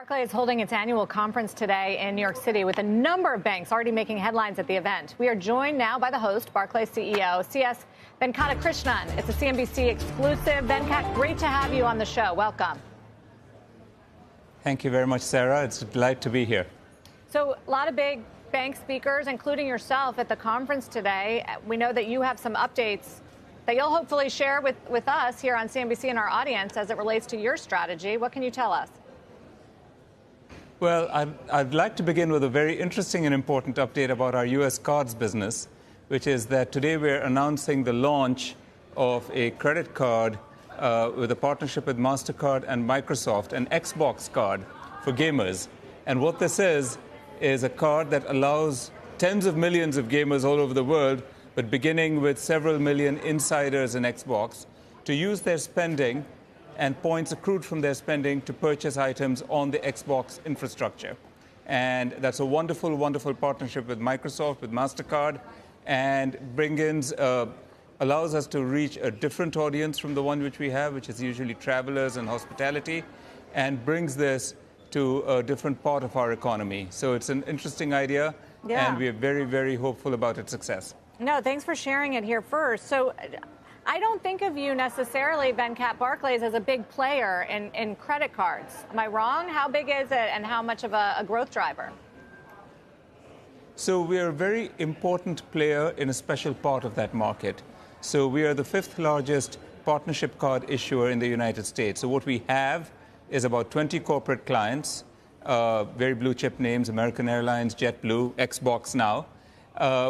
Barclays is holding its annual conference today in New York City with a number of banks already making headlines at the event. We are joined now by the host, Barclays CEO CS Venkatakrishnan. It's a CNBC exclusive. Venkat, great to have you on the show. Welcome. Thank you very much, Sarah. It's a delight to be here. So a lot of big bank speakers, including yourself, at the conference today. We know that you have some updates that you'll hopefully share with us here on CNBC and our audience as it relates to your strategy. What can you tell us? Well, I'd like to begin with a very interesting and important update about our U.S. cards business, which is that today we're announcing the launch of a credit card with a partnership with MasterCard and Microsoft, an Xbox card for gamers. And what this is a card that allows tens of millions of gamers all over the world, but beginning with several million insiders in Xbox, to use their spending and points accrued from their spending to purchase items on the Xbox infrastructure. And that's a wonderful, wonderful partnership with Microsoft, with MasterCard, and allows us to reach a different audience from the one which we have, which is usually travelers and hospitality, and brings this to a different part of our economy. So it's an interesting idea, and we are very, very hopeful about its success. No, thanks for sharing it here first. So I don't think of you necessarily, Venkat, Barclays, as a big player in credit cards. Am I wrong? How big is it and how much of a growth driver? So we are a very important player in a special part of that market. So we are the fifth largest partnership card issuer in the United States. So what we have is about 20 corporate clients, very blue chip names, American Airlines, JetBlue, Xbox now,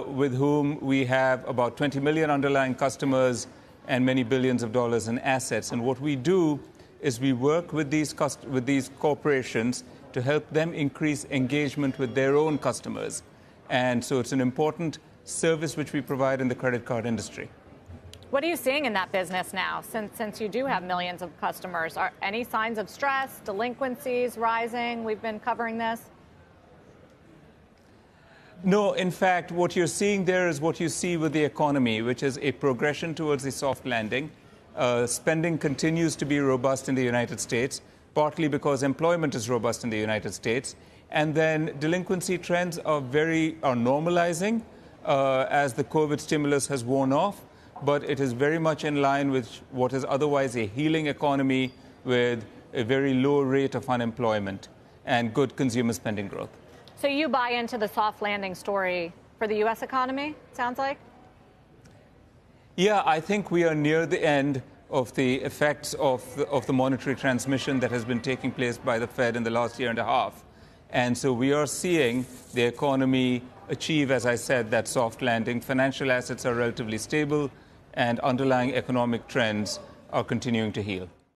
with whom we have about 20 million underlying customers and many billions of dollars in assets. And what we do is we work with these corporations to help them increase engagement with their own customers. And so it's an important service which we provide in the credit card industry. What are you seeing in that business now, since you do have millions of customers? Are any signs of stress, delinquencies rising? We've been covering this. No, in fact, what you're seeing there is what you see with the economy, which is a progression towards a soft landing. Spending continues to be robust in the United States, partly because employment is robust in the United States. And then delinquency trends are normalizing as the COVID stimulus has worn off. But it is very much in line with what is otherwise a healing economy with a very low rate of unemployment and good consumer spending growth. So you buy into the soft landing story for the U.S. economy, sounds like? Yeah, I think we are near the end of the effects of the monetary transmission that has been taking place by the Fed in the last year and a half. And so we are seeing the economy achieve, as I said, that soft landing. Financial assets are relatively stable, and underlying economic trends are continuing to heal.